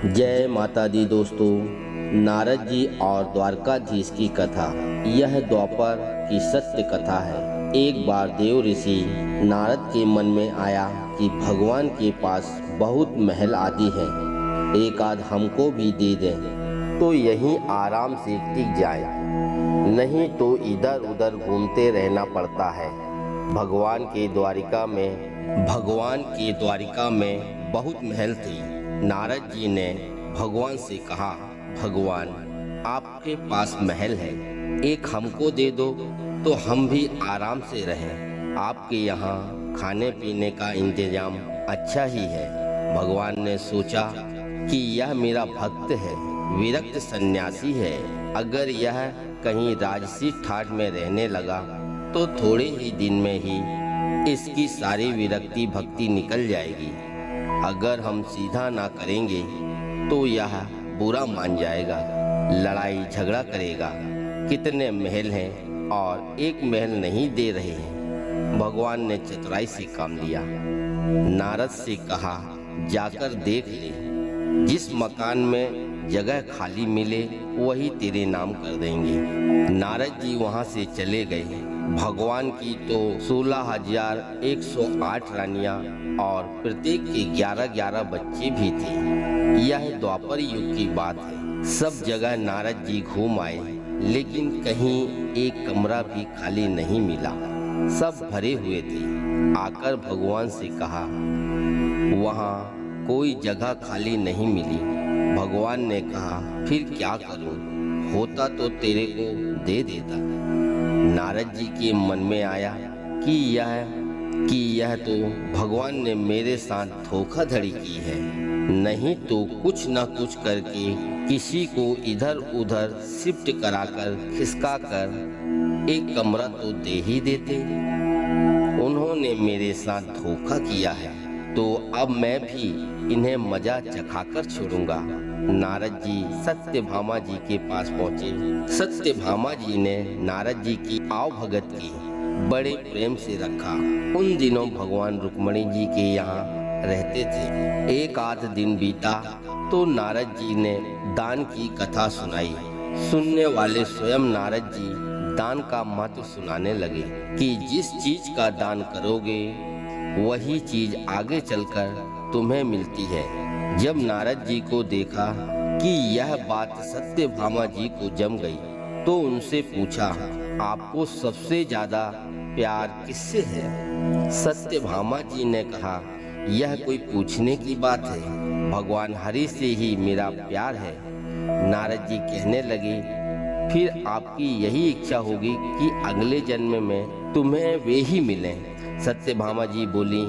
जय माता दी दोस्तों। नारद जी और द्वारकाधीश की कथा। यह द्वापर की सत्य कथा है। एक बार देव ऋषि नारद के मन में आया कि भगवान के पास बहुत महल आदि हैं, एक आध हमको भी दे दें तो यहीं आराम से टिक जाए, नहीं तो इधर उधर घूमते रहना पड़ता है। भगवान के द्वारिका में बहुत महल थे। नारद जी ने भगवान से कहा, भगवान आपके पास महल है, एक हमको दे दो तो हम भी आराम से रहें। आपके यहाँ खाने पीने का इंतजाम अच्छा ही है। भगवान ने सोचा कि यह मेरा भक्त है, विरक्त सन्यासी है। अगर यह कहीं राजसी ठाट में रहने लगा तो थोड़े ही दिन में ही इसकी सारी विरक्ति भक्ति निकल जाएगी। अगर हम सीधा ना करेंगे तो यह बुरा मान जाएगा, लड़ाई झगड़ा करेगा। कितने महल हैं और एक महल नहीं दे रहे हैं। भगवान ने चतुराई से काम लिया। नारद से कहा, जाकर देख ले, जिस मकान में जगह खाली मिले वही तेरे नाम कर देंगे। नारद जी वहां से चले गए। भगवान की तो 16,108 रानियां और प्रत्येक के 11-11 बच्चे भी थे। यह द्वापर युग की बात है। सब जगह नारद जी घूम आए, लेकिन कहीं एक कमरा भी खाली नहीं मिला, सब भरे हुए थे। आकर भगवान से कहा, वहाँ कोई जगह खाली नहीं मिली। भगवान ने कहा, फिर क्या करूं? होता तो तेरे को दे देता। नारद जी के मन में आया कि यह तो भगवान ने मेरे साथ धोखाधड़ी की है, नहीं तो कुछ न कुछ करके किसी को इधर उधर शिफ्ट कराकर खिसकाकर एक कमरा तो दे ही देते। उन्होंने मेरे साथ धोखा किया है तो अब मैं भी इन्हें मजा चखाकर छोड़ूंगा। नारद जी सत्यभामा जी के पास पहुँचे। सत्यभामा जी ने नारद जी की आवभगत की, बड़े प्रेम से रखा। उन दिनों भगवान रुक्मणी जी के यहाँ रहते थे। एक आध दिन बीता तो नारद जी ने दान की कथा सुनाई। सुनने वाले स्वयं नारद जी दान का महत्व सुनाने लगे कि जिस चीज का दान करोगे वही चीज आगे चलकर तुम्हें मिलती है। जब नारद जी को देखा कि यह बात सत्यभामा जी को जम गई तो उनसे पूछा, आपको सबसे ज्यादा प्यार किससे है? सत्यभामा जी ने कहा, यह कोई पूछने की बात है, भगवान हरि से ही मेरा प्यार है। नारद जी कहने लगे, फिर आपकी यही इच्छा होगी कि अगले जन्म में तुम्हें वे ही मिलें। सत्यभामा जी बोली,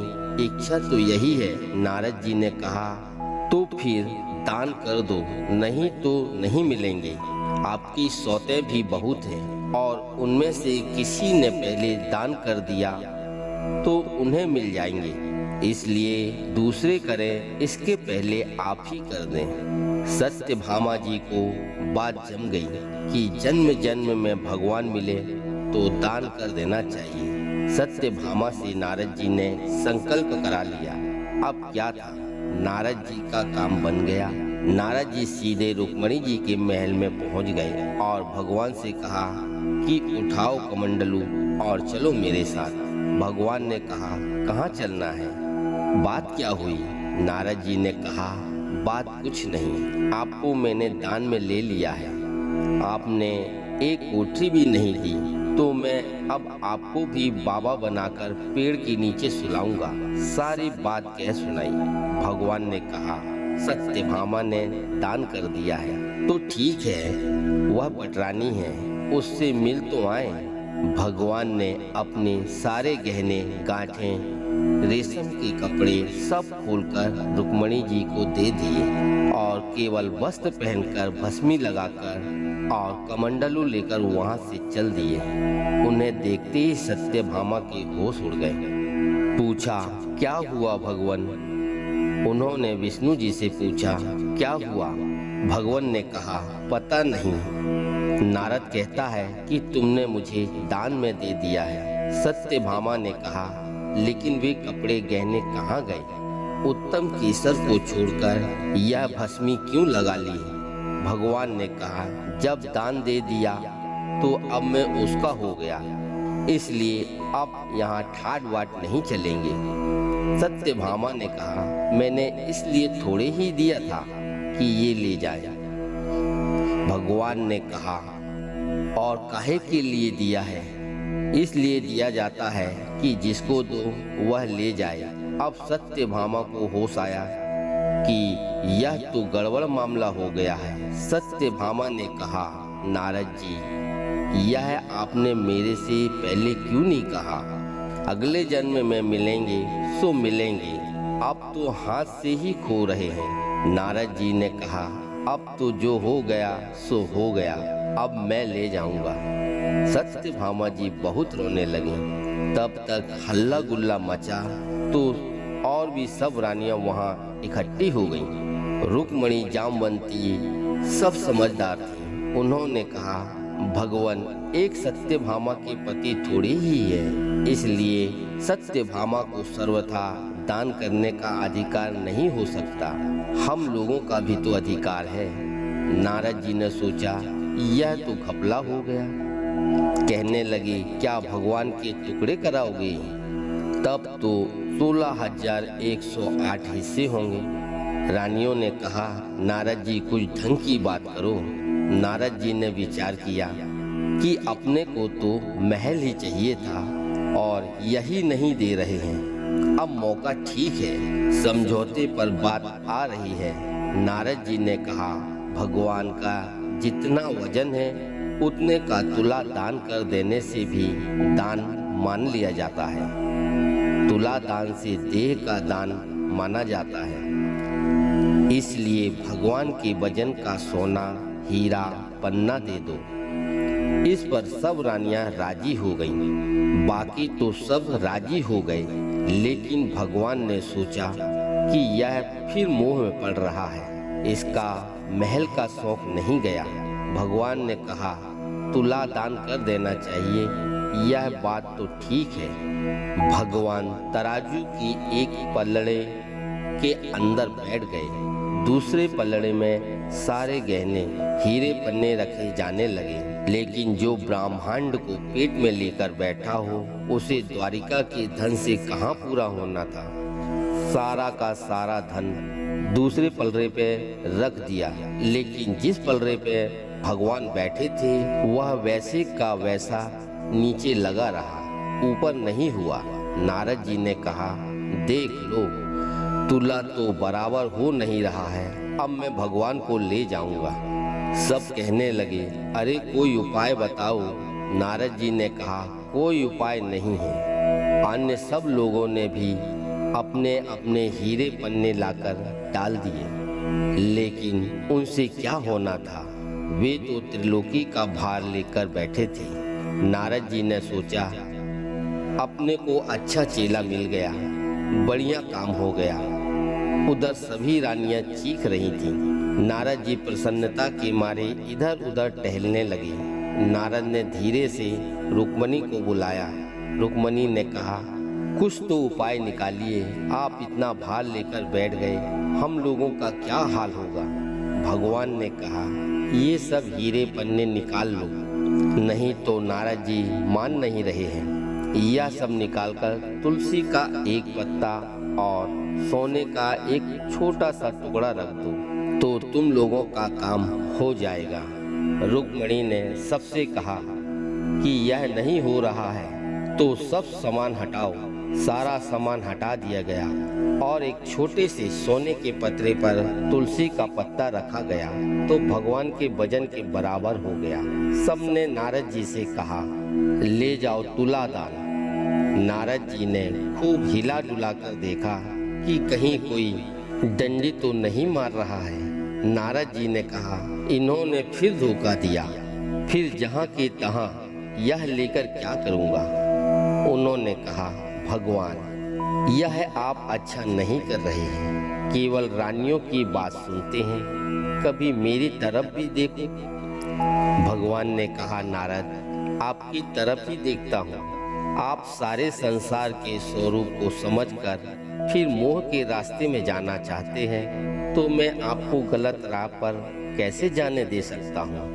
इच्छा तो यही है। नारद जी ने कहा, तो फिर दान कर दो, नहीं तो नहीं मिलेंगे। आपकी सौतें भी बहुत हैं और उनमें से किसी ने पहले दान कर दिया तो उन्हें मिल जाएंगे, इसलिए दूसरे करें, इसके पहले आप ही कर दें। सत्यभामा जी को बात जम गई कि जन्म जन्म में भगवान मिले तो दान कर देना चाहिए। सत्यभामा से नारद जी ने संकल्प करा लिया। अब क्या था, नारद जी का काम बन गया। नारद जी सीधे रुक्मणी जी के महल में पहुंच गए और भगवान से कहा कि उठाओ कमंडलू और चलो मेरे साथ। भगवान ने कहा, कहाँ चलना है? बात क्या हुई? नारद जी ने कहा, बात कुछ नहीं, आपको मैंने दान में ले लिया है। आपने एक कोठरी भी नहीं दी तो मैं अब आपको भी बाबा बनाकर पेड़ के नीचे सुलाऊंगा। सारी बात कह सुनाई। भगवान ने कहा, सत्यभामा ने दान कर दिया है तो ठीक है, वह पटरानी है, उससे मिल तो आए। भगवान ने अपने सारे गहने गांठें, रेशम के कपड़े सब खोलकर रुक्मणी जी को दे दिए और केवल वस्त्र पहनकर भस्मी लगाकर और कमंडलू लेकर वहां से चल दिए। उन्हें देखते ही सत्यभामा के होश उड़ गए। पूछा, क्या हुआ भगवान? उन्होंने विष्णु जी से पूछा, क्या हुआ? भगवान ने कहा, पता नहीं। नारद कहता है कि तुमने मुझे दान में दे दिया है। सत्यभामा ने कहा, लेकिन वे कपड़े गहने कहाँ गए? उत्तम केसर को छोड़कर यह भस्मी क्यों लगा ली? भगवान ने कहा, जब दान दे दिया तो अब मैं उसका हो गया, इसलिए अब यहाँ ठाट बाट नहीं चलेंगे। सत्यभामा ने कहा, मैंने इसलिए थोड़े ही दिया था कि ये ले जाए। भगवान ने कहा, और काहे के लिए दिया है? इसलिए दिया जाता है कि जिसको दो वह ले जाए। अब सत्यभामा को होश आया कि यह तो गड़बड़ मामला हो गया है। सत्यभामा ने कहा, नारद जी, यह आपने मेरे से पहले क्यों नहीं कहा? अगले जन्म में मिलेंगे सो मिलेंगे, अब तो हाथ से ही खो रहे हैं। नारद जी ने कहा, अब तो जो हो गया सो हो गया, अब मैं ले जाऊंगा। सत्यभामा जी बहुत रोने लगी। तब तक हल्ला गुल्ला मचा तो और भी सब रानियां वहां इकट्ठी हो गईं। रुक्मणी, जामवंती सब समझदार थी। उन्होंने कहा, भगवान एक सत्यभामा के पति थोड़ी ही है, इसलिए सत्यभामा को सर्वथा दान करने का अधिकार नहीं हो सकता। हम लोगों का भी तो अधिकार है। नारद जी ने सोचा, यह तो घपला हो गया। कहने लगे, क्या भगवान के टुकड़े कराओगे? तब तो 16,108 हिस्से होंगे। रानियों ने कहा, नारद जी कुछ ढंग की बात करो। नारद जी ने विचार किया कि अपने को तो महल ही चाहिए था और यही नहीं दे रहे हैं। अब मौका ठीक है, समझौते पर बात आ रही है। नारद जी ने कहा, भगवान का जितना वजन है उतने का तुला दान कर देने से भी दान मान लिया जाता है। तुला दान से देह का दान माना जाता है। इसलिए भगवान के वजन का सोना, हीरा, पन्ना दे दो। इस पर सब रानियां राजी हो गईं। बाकी तो सब राजी हो गए, लेकिन भगवान ने सोचा कि यह फिर मोह में पड़ रहा है, इसका महल का शौक नहीं गया। भगवान ने कहा, तुला दान कर देना चाहिए, यह बात तो ठीक है। भगवान तराजू की एक पलड़े के अंदर बैठ गए। दूसरे पलड़े में सारे गहने, हीरे पन्ने रखे जाने लगे। लेकिन जो ब्रह्मांड को पेट में लेकर बैठा हो, उसे द्वारिका के धन से कहाँ पूरा होना था। सारा का सारा धन दूसरे पलड़े पे रख दिया, लेकिन जिस पलड़े पे भगवान बैठे थे वह वैसे का वैसा नीचे लगा रहा, ऊपर नहीं हुआ। नारद जी ने कहा, देख लो, तुला तो बराबर हो नहीं रहा है, अब मैं भगवान को ले जाऊंगा। सब कहने लगे, अरे कोई उपाय बताओ। नारद जी ने कहा, कोई उपाय नहीं है। अन्य सब लोगों ने भी अपने अपने हीरे पन्ने लाकर डाल दिए, लेकिन उनसे क्या होना था, वे तो त्रिलोकी का भार लेकर बैठे थे। नारद जी ने सोचा, अपने को अच्छा चेला मिल गया, बढ़िया काम हो गया। उधर सभी रानियां चीख रही थीं। नारद जी प्रसन्नता के मारे इधर उधर टहलने लगे। नारद ने धीरे से रुक्मणी को बुलाया। रुक्मणी ने कहा, कुछ तो उपाय निकालिए, आप इतना भार लेकर बैठ गए, हम लोगों का क्या हाल होगा। भगवान ने कहा, ये सब हीरे पन्ने निकाल लो, नहीं तो नारद जी मान नहीं रहे हैं। यह सब निकालकर तुलसी का एक पत्ता और सोने का एक छोटा सा टुकड़ा रख दो, तो तुम लोगों का काम हो जाएगा। रुक्मणी ने सबसे कहा कि यह नहीं हो रहा है तो सब सामान हटाओ। सारा सामान हटा दिया गया और एक छोटे से सोने के पत्रे पर तुलसी का पत्ता रखा गया, तो भगवान के वजन के बराबर हो गया। सबने नारद जी से कहा, ले जाओ तुला दान। नारद जी ने खूब हिला डुला कर देखा कि कहीं कोई डंडी तो नहीं मार रहा है। नारद जी ने कहा, इन्होंने फिर धोखा दिया, फिर जहाँ के तहाँ यह लेकर क्या करूँगा। उन्होंने कहा, भगवान, यह आप अच्छा नहीं कर रहे हैं, केवल रानियों की बात सुनते हैं, कभी मेरी तरफ भी देखो। भगवान ने कहा, नारद, आपकी तरफ ही देखता हूँ। आप सारे संसार के स्वरूप को समझकर फिर मोह के रास्ते में जाना चाहते हैं तो मैं आपको गलत राह पर कैसे जाने दे सकता हूँ।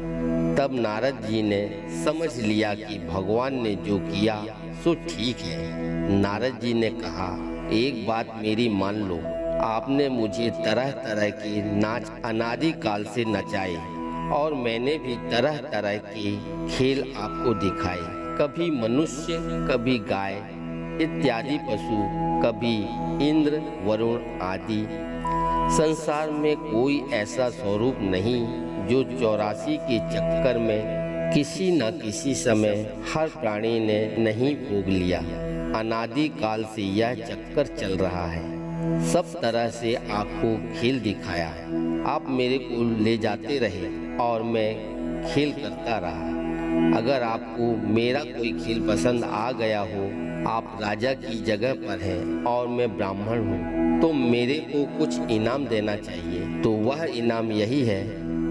तब नारद जी ने समझ लिया कि भगवान ने जो किया सो ठीक है। नारद जी ने कहा, एक बात मेरी मान लो, आपने मुझे तरह तरह के नाच अनादिकाल से नचाए और मैंने भी तरह तरह के खेल आपको दिखाए। कभी मनुष्य, कभी गाय इत्यादि पशु, कभी इंद्र वरुण आदि। संसार में कोई ऐसा स्वरूप नहीं जो 84 के चक्कर में किसी न किसी समय हर प्राणी ने नहीं भोग लिया। अनादि काल से यह चक्कर चल रहा है। सब तरह से आपको खेल दिखाया। आप मेरे को ले जाते रहे और मैं खेल करता रहा। अगर आपको मेरा कोई खेल पसंद आ गया हो, आप राजा की जगह पर हैं और मैं ब्राह्मण हूँ, तो मेरे को कुछ इनाम देना चाहिए। तो वह इनाम यही है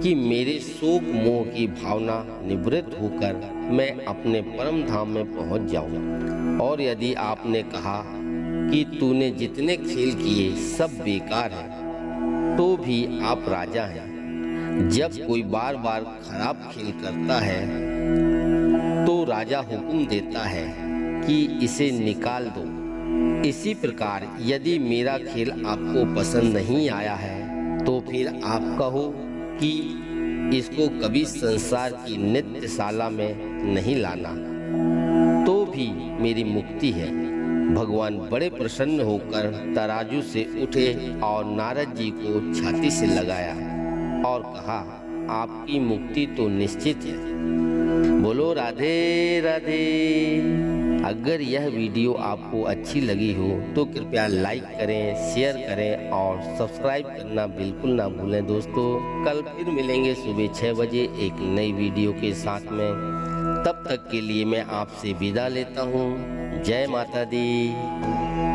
कि मेरे शोक मोह की भावना निवृत्त होकर मैं अपने परम धाम में पहुँच जाऊँ। और यदि आपने कहा कि तूने जितने खेल किए सब बेकार हैं, तो भी आप राजा हैं। जब कोई बार बार खराब खेल करता है तो राजा हुक्म देता है कि इसे निकाल दो। इसी प्रकार यदि मेरा खेल आपको पसंद नहीं आया है तो फिर आप कहो कि इसको कभी संसार की नित्यशाला में नहीं लाना, तो भी मेरी मुक्ति है। भगवान बड़े प्रसन्न होकर तराजू से उठे और नारद जी को छाती से लगाया और कहा, आपकी मुक्ति तो निश्चित है। बोलो राधे राधे। अगर यह वीडियो आपको अच्छी लगी हो तो कृपया लाइक करें, शेयर करें और सब्सक्राइब करना बिल्कुल ना भूलें दोस्तों। कल फिर मिलेंगे सुबह 6 बजे एक नई वीडियो के साथ में। तब तक के लिए मैं आपसे विदा लेता हूँ। जय माता दी।